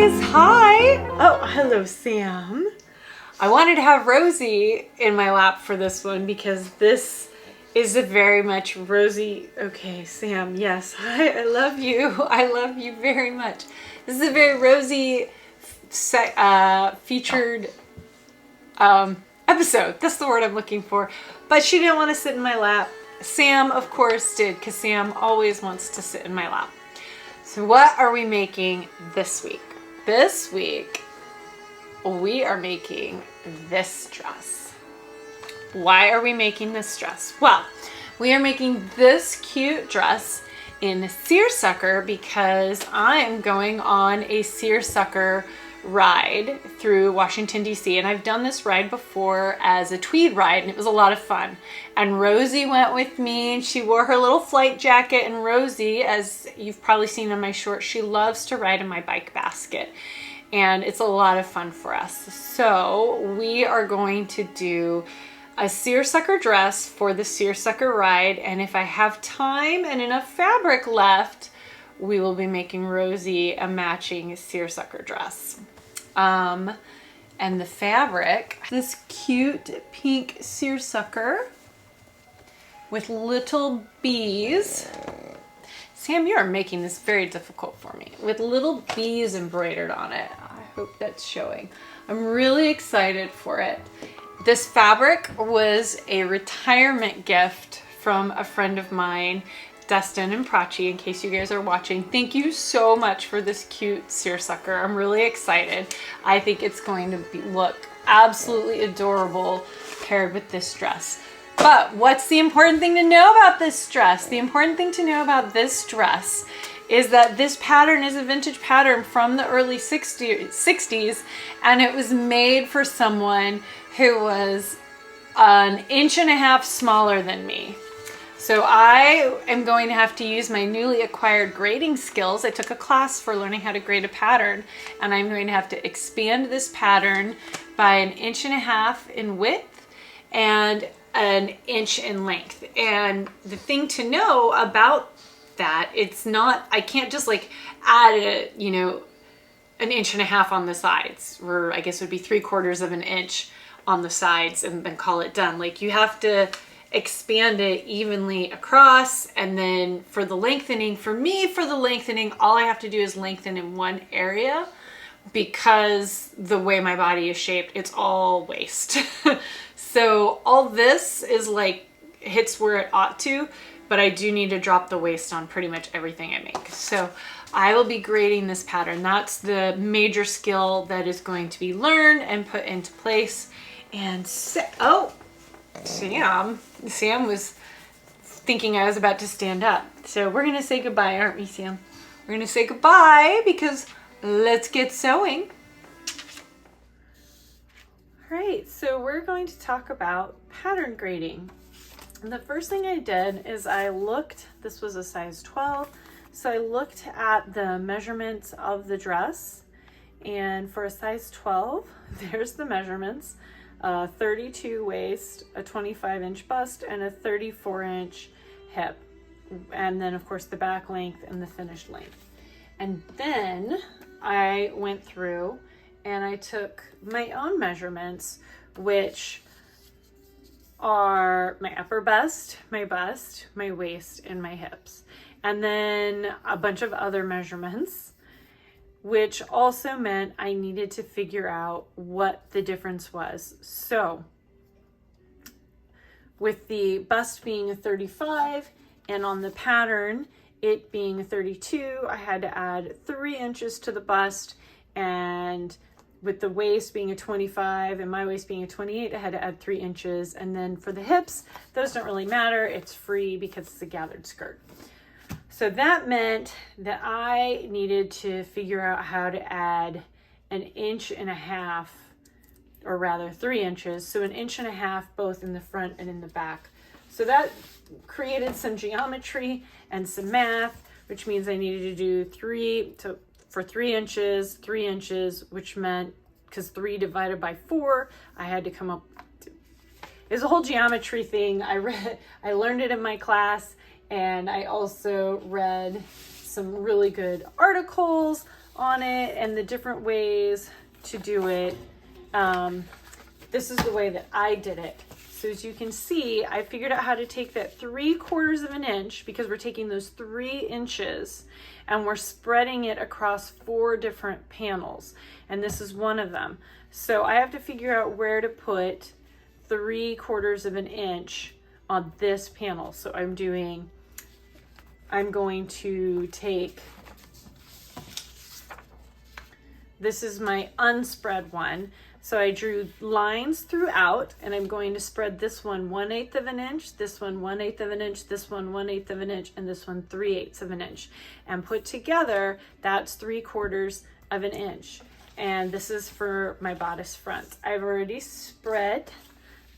guys, hi. Oh, hello, Sam. I wanted to have Rosie in my lap for this one because this is a very much Rosie. Okay, Sam, yes, hi, I love you. I love you very much. This is a very Rosie featured episode. That's the word I'm looking for. But she didn't want to sit in my lap. Sam, of course, did, because Sam always wants to sit in my lap. So what are we making this week? This week, we are making this dress. Why are we making this dress? Well, we are making this cute dress in Seersucker because I'm going on a Seersucker ride through Washington, D.C. And I've done this ride before as a tweed ride, and it was a lot of fun. And Rosie went with me, and she wore her little flight jacket. And Rosie, as you've probably seen in my shorts, she loves to ride in my bike basket. And it's a lot of fun for us. So we are going to do a Seersucker dress for the Seersucker ride. And if I have time and enough fabric left, we will be making Rosie a matching Seersucker dress. And the fabric, this cute pink Seersucker with little bees. Sam, you are making this very difficult for me. With little bees embroidered on it. I hope that's showing. I'm really excited for it. This fabric was a retirement gift from a friend of mine, Dustin and Prachi, in case you guys are watching. Thank you so much for this cute Seersucker. I'm really excited. I think it's going to look absolutely adorable paired with this dress. But what's the important thing to know about this dress? The important thing to know about this dress is that this pattern is a vintage pattern from the early 60s, and it was made for someone who was 1.5 inches smaller than me. So I am going to have to use my newly acquired grading skills. I took a class for learning how to grade a pattern, and I'm going to have to expand this pattern by 1.5 inches in width and 1 inch in length. And the thing to know about that, it's not, I can't just like add a, 1.5 inches on the sides, or I guess it would be 3/4 inch on the sides and then call it done. Like, you have to expand it evenly across. And then for the lengthening, all I have to do is lengthen in one area, because the way my body is shaped, it's all waist. So all this is like hits where it ought to, but I do need to drop the waist on pretty much everything I make. So I will be grading this pattern. That's the major skill that is going to be learned and put into place. And Sam was thinking I was about to stand up. So we're gonna say goodbye, aren't we, Sam? We're gonna say goodbye because let's get sewing. All right, so we're going to talk about pattern grading. And the first thing I did is I looked, this was a size 12, so I looked at the measurements of the dress, and for a size 12, there's the measurements, 32 waist, a 25-inch bust, and a 34-inch hip. And then, of course, the back length and the finished length. And then I went through and I took my own measurements, which are my upper bust, my waist, and my hips. And then a bunch of other measurements, which also meant I needed to figure out what the difference was. So with the bust being a 35 and on the pattern it being a 32, I had to add 3 inches to the bust, and with the waist being a 25 and my waist being a 28, I had to add 3 inches. And then for the hips, those don't really matter. It's free because it's a gathered skirt. So that meant that I needed to figure out how to add 1.5 inches, or rather 3 inches. So 1.5 inches both in the front and in the back. So that created some geometry and some math, which means I needed to do 3 inches, 3 inches, which meant, because 3 divided by 4, I had to come up. It's a whole geometry thing. I learned it in my class, and I also read some really good articles on it and the different ways to do it. This is the way that I did it. So as you can see, I figured out how to take that 3/4 of an inch, because we're taking those 3 inches and we're spreading it across 4 different panels. And this is one of them. So I have to figure out where to put 3/4 of an inch on this panel. So I'm going to take, this is my unspread one. So I drew lines throughout, and I'm going to spread this one 1/8 of an inch, this one 1/8 of an inch, this one 1/8 of an inch, and this one 3/8 of an inch. And put together, that's 3/4 of an inch. And this is for my bodice front. I've already spread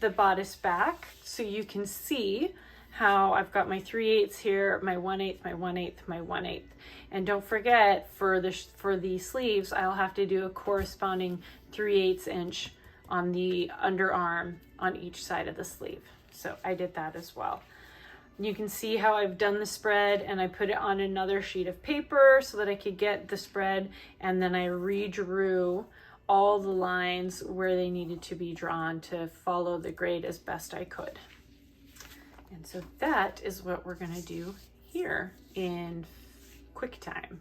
the bodice back, so you can see how I've got my 3/8 here, my 1/8, my 1/8, my 1/8. And don't forget, for the sleeves, I'll have to do a corresponding 3/8 inch on the underarm on each side of the sleeve. So I did that as well. You can see how I've done the spread, and I put it on another sheet of paper so that I could get the spread, and then I redrew all the lines where they needed to be drawn to follow the grade as best I could. And so that is what we're going to do here in QuickTime.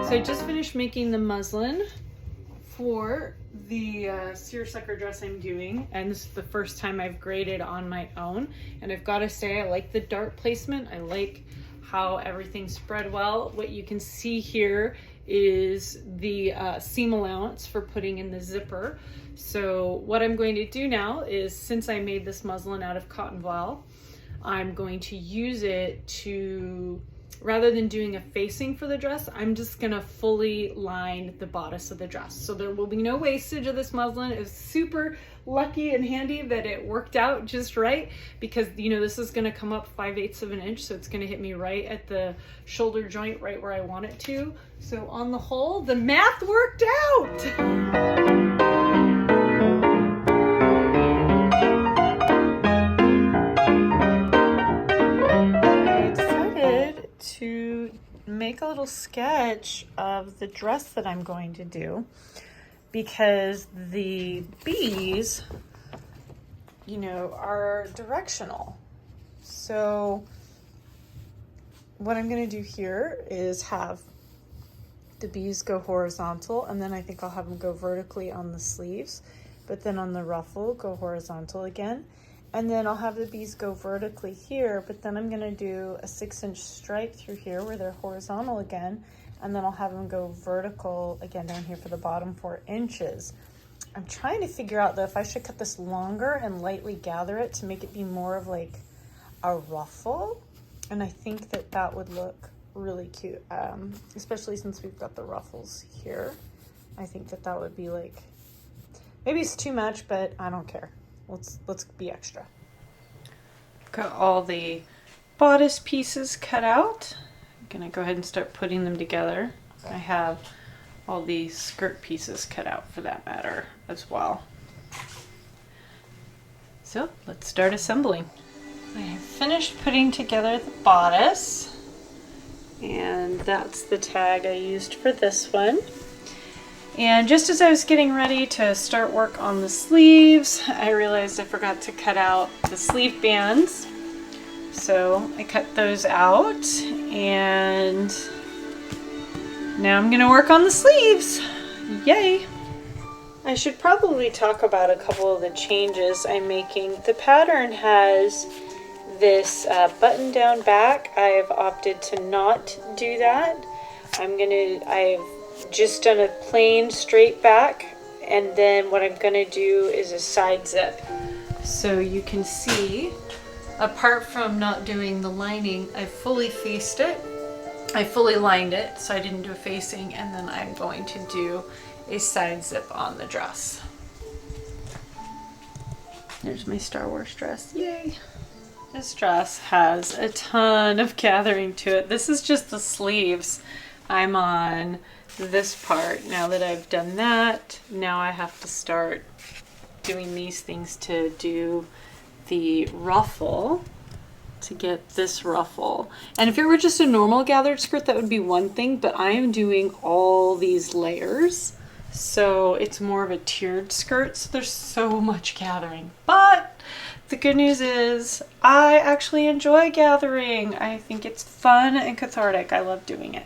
So I just finished making the muslin for the seersucker dress I'm doing, and this is the first time I've graded on my own, and I've got to say I like the dart placement. I like how everything spread well. What you can see here is the seam allowance for putting in the zipper. So what I'm going to do now is, since I made this muslin out of cotton voile, I'm going to use it to, rather than doing a facing for the dress, I'm just gonna fully line the bodice of the dress. So there will be no wastage of this muslin. It's super lucky and handy that it worked out just right, because you know this is gonna come up 5/8 of an inch, so it's gonna hit me right at the shoulder joint, right where I want it to. So on the whole, the math worked out. To make a little sketch of the dress that I'm going to do, because the bees, you know, are directional. So what I'm going to do here is have the bees go horizontal, and then I think I'll have them go vertically on the sleeves, but then on the ruffle go horizontal again. And then I'll have the bees go vertically here, but then I'm gonna do a 6-inch stripe through here where they're horizontal again, and then I'll have them go vertical again down here for the bottom 4 inches. I'm trying to figure out though if I should cut this longer and lightly gather it to make it be more of like a ruffle, and I think that that would look really cute, especially since we've got the ruffles here. I think that that would be like, maybe it's too much, but I don't care. Let's be extra. Got all the bodice pieces cut out. I'm gonna go ahead and start putting them together. I have all the skirt pieces cut out for that matter as well. So let's start assembling. I have finished putting together the bodice, and that's the tag I used for this one. And just as I was getting ready to start work on the sleeves, I realized I forgot to cut out the sleeve bands. So I cut those out, and now I'm gonna work on the sleeves. Yay! I should probably talk about a couple of the changes I'm making. The pattern has this button down back. I've opted to not do that. I've just done a plain straight back, and then what I'm gonna do is a side zip So you can see, apart from not doing the lining, I fully faced it. I fully lined it, so I didn't do a facing, and then I'm going to do a side zip on the dress. There's my Star Wars dress, yay! This dress has a ton of gathering to it. This is just the sleeves. I'm on this part. Now that I've done that, now I have to start doing these things to do the ruffle, to get this ruffle. And if it were just a normal gathered skirt, that would be one thing, but I am doing all these layers. So it's more of a tiered skirt, so there's so much gathering. But the good news is I actually enjoy gathering. I think it's fun and cathartic. I love doing it.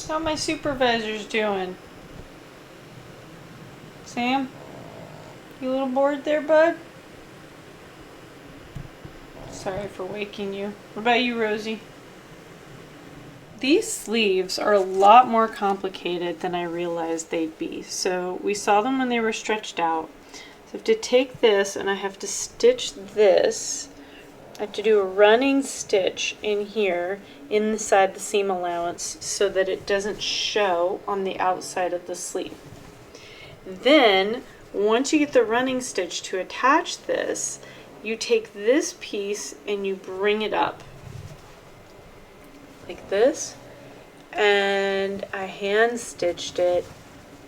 How my supervisor's doing? Sam? You a little bored there, bud? Sorry for waking you. What about you, Rosie? These sleeves are a lot more complicated than I realized they'd be. So we saw them when they were stretched out. So I have to take this and I have to stitch this. I have to do a running stitch in here inside the seam allowance so that it doesn't show on the outside of the sleeve. Then once you get the running stitch to attach this, you take this piece and you bring it up like this, and I hand stitched it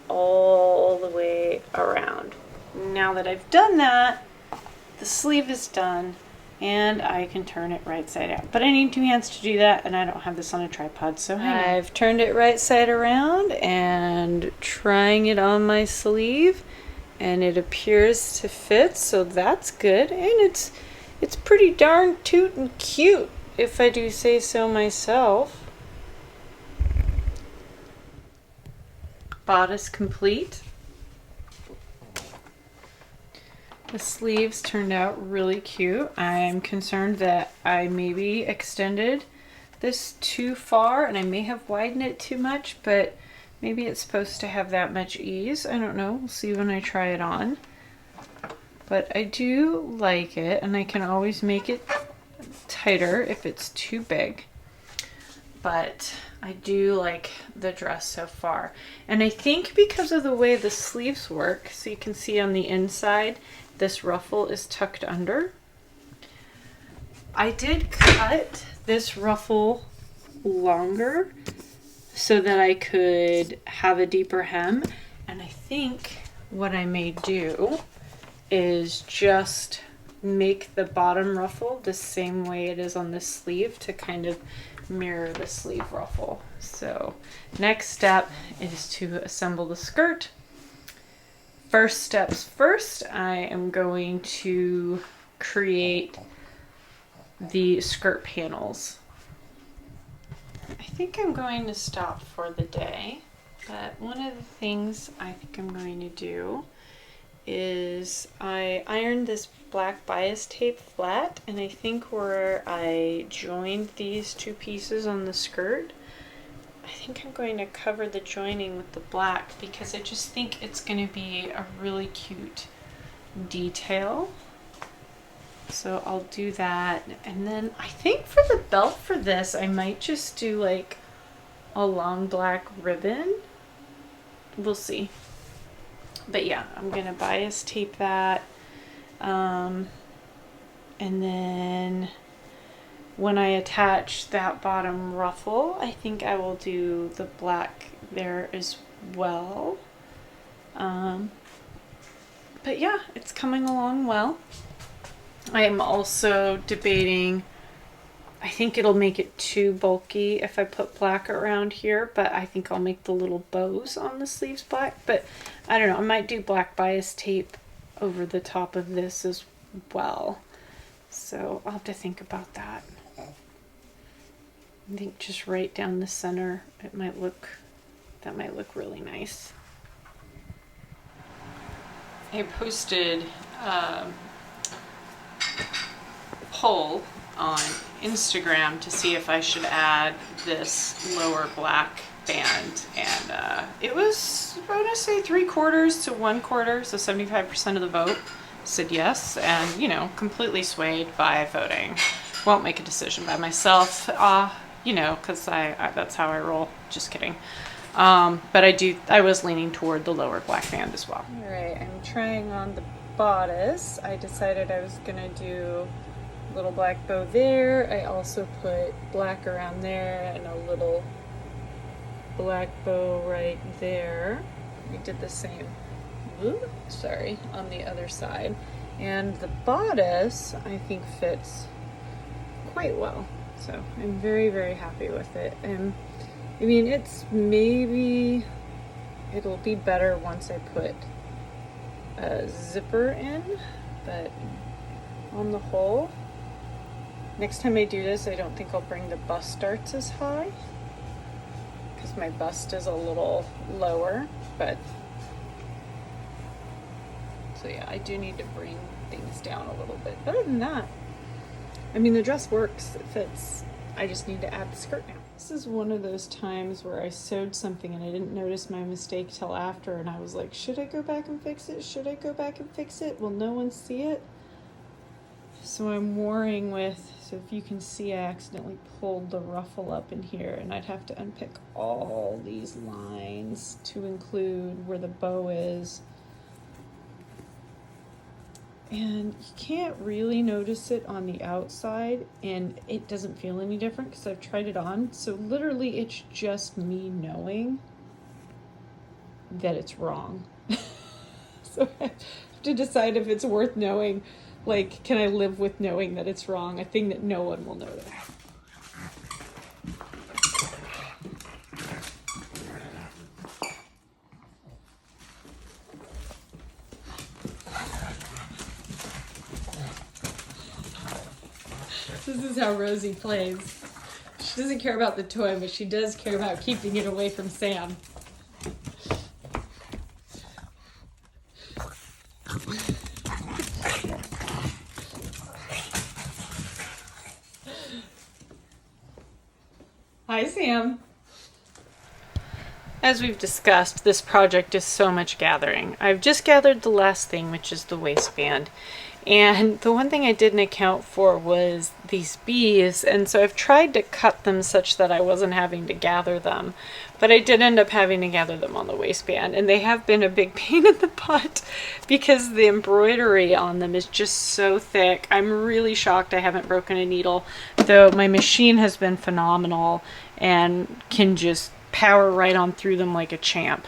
all the way around. Now that I've done that, the sleeve is done and I can turn it right side out. But I need two hands to do that, and I don't have this on a tripod, so I've turned it right side around and trying it on my sleeve, and it appears to fit, so that's good. And it's pretty darn toot and cute, if I do say so myself. Bodice complete. The sleeves turned out really cute. I'm concerned that I maybe extended this too far and I may have widened it too much, but maybe it's supposed to have that much ease. I don't know. We'll see when I try it on. But I do like it, and I can always make it tighter if it's too big. But I do like the dress so far. And I think because of the way the sleeves work, so you can see on the inside, this ruffle is tucked under. I did cut this ruffle longer so that I could have a deeper hem. And I think what I may do is just make the bottom ruffle the same way it is on this sleeve to kind of mirror the sleeve ruffle. So next step is to assemble the skirt. First steps first, I am going to create the skirt panels. I think I'm going to stop for the day, but one of the things I think I'm going to do is I ironed this black bias tape flat, and I think where I joined these two pieces on the skirt, I think I'm going to cover the joining with the black because I just think it's going to be a really cute detail. So I'll do that, and then I think for the belt for this I might just do like a long black ribbon. We'll see. But yeah, I'm gonna bias tape that, and then when I attach that bottom ruffle, I think I will do the black there as well. But yeah, it's coming along well. I am also debating, I think it'll make it too bulky if I put black around here, but I think I'll make the little bows on the sleeves black. But I don't know, I might do black bias tape over the top of this as well. So I'll have to think about that. I think just right down the center, that might look really nice. I posted poll on Instagram to see if I should add this lower black band, and it was, I'm gonna say 3/4 to 1/4, so 75% of the vote said yes, and, you know, completely swayed by voting. Won't make a decision by myself, you know, because that's how I roll. Just kidding. But I was leaning toward the lower black band as well. All right, I'm trying on the bodice. I decided I was gonna do a little black bow there. I also put black around there and a little black bow right there. We did the same, sorry, on the other side. And the bodice, I think, fits quite well. So I'm very, very happy with it. And I mean, it'll be better once I put a zipper in, but on the whole, next time I do this, I don't think I'll bring the bust darts as high because my bust is a little lower, but so yeah, I do need to bring things down a little bit. Other than that, I mean, the dress works, it fits. I just need to add the skirt now. This is one of those times where I sewed something and I didn't notice my mistake till after, and I was like, should I go back and fix it? Should I go back and fix it? Will no one see it? So I'm warring with, so if you can see, I accidentally pulled the ruffle up in here, and I'd have to unpick all these lines to include where the bow is. And you can't really notice it on the outside, and it doesn't feel any different because I've tried it on. So literally it's just me knowing that it's wrong. So I have to decide if it's worth knowing. Like, can I live with knowing that it's wrong? A thing that no one will notice. This is how Rosie plays. She doesn't care about the toy, but she does care about keeping it away from Sam. Hi, Sam. As we've discussed, this project is so much gathering. I've just gathered the last thing, which is the waistband. And the one thing I didn't account for was these bees, and so I've tried to cut them such that I wasn't having to gather them, but I did end up having to gather them on the waistband, and they have been a big pain in the butt because the embroidery on them is just so thick. I'm really shocked I haven't broken a needle, though my machine has been phenomenal and can just power right on through them like a champ.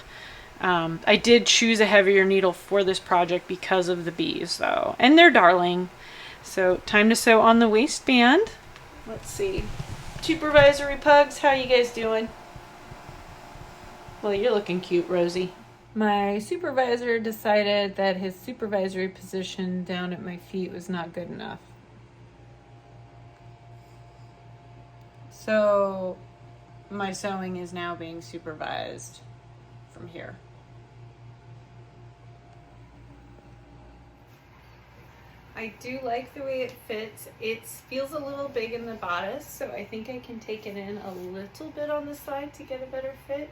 I did choose a heavier needle for this project because of the bees, though, and they're darling. So time to sew on the waistband. Let's see. Supervisory pugs, how you guys doing? Well, you're looking cute, Rosie. My supervisor decided that his supervisory position down at my feet was not good enough. So my sewing is now being supervised from here. I do like the way it fits. It feels a little big in the bodice, so I think I can take it in a little bit on the side to get a better fit,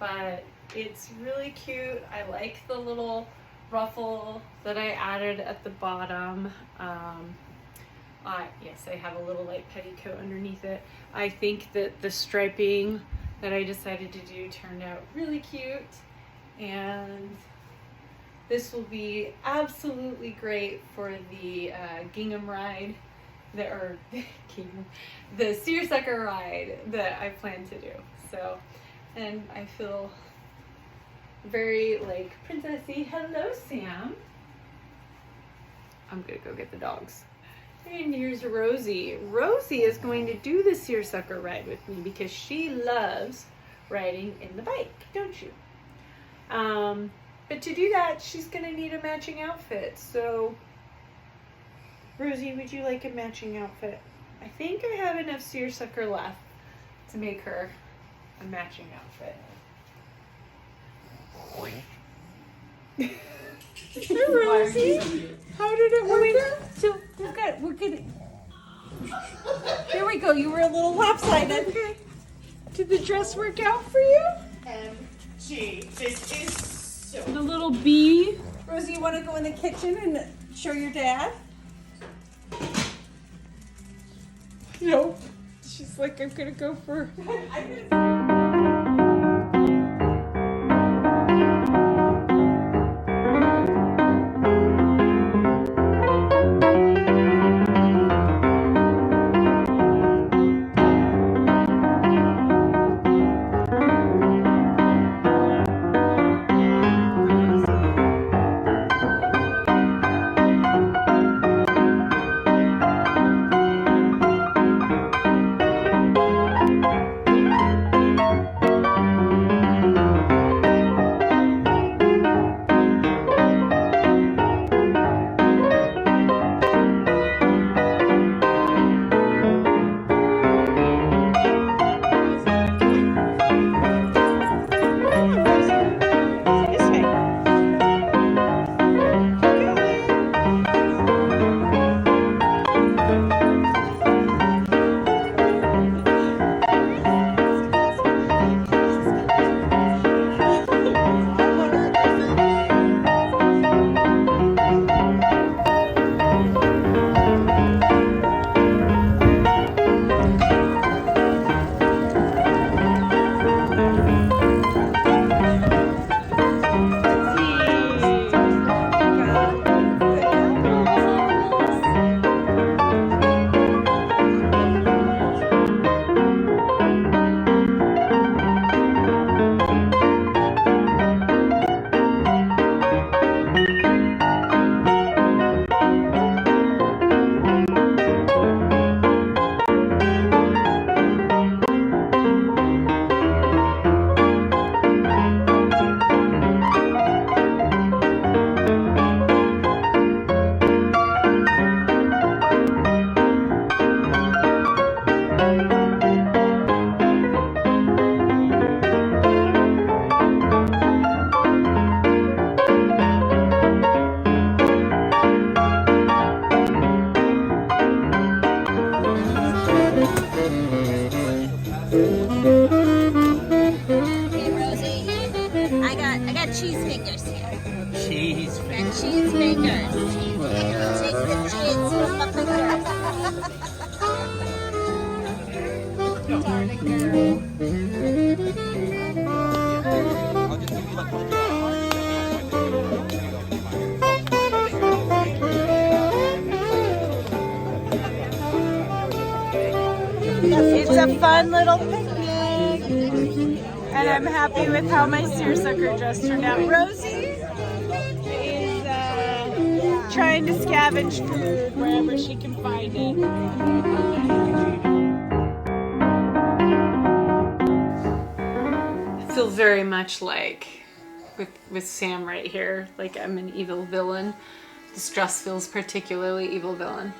but it's really cute. I like the little ruffle that I added at the bottom. Yes, I have a little light petticoat underneath it. I think that the striping that I decided to do turned out really cute, and this will be absolutely great for the gingham ride, the seersucker ride that I plan to do. So, and I feel very like princessy. Hello, Sam. I'm gonna go get the dogs. And here's Rosie. Rosie is going to do the seersucker ride with me because she loves riding in the bike, don't you? But to do that, she's gonna need a matching outfit. So, Rosie, would you like a matching outfit? I think I have enough seersucker left to make her a matching outfit. Hey, Rosie, how did it work? So we're good. There we go. You were a little lopsided. Okay. Did the dress work out for you? Gee, this is so. The little bee. Rosie, you want to go in the kitchen and Show your dad. No. She's like, I'm gonna go for. Hey Rosie, I got cheese fingers here. Cheese. Got cheese fingers. Take the cheese from my fingers. Darn it, girl. It's a fun little picnic, and I'm happy with how my seersucker dress turned out. Rosie is trying to scavenge food wherever she can find it. I feel very much like with Sam right here, like I'm an evil villain. This dress feels particularly evil villain.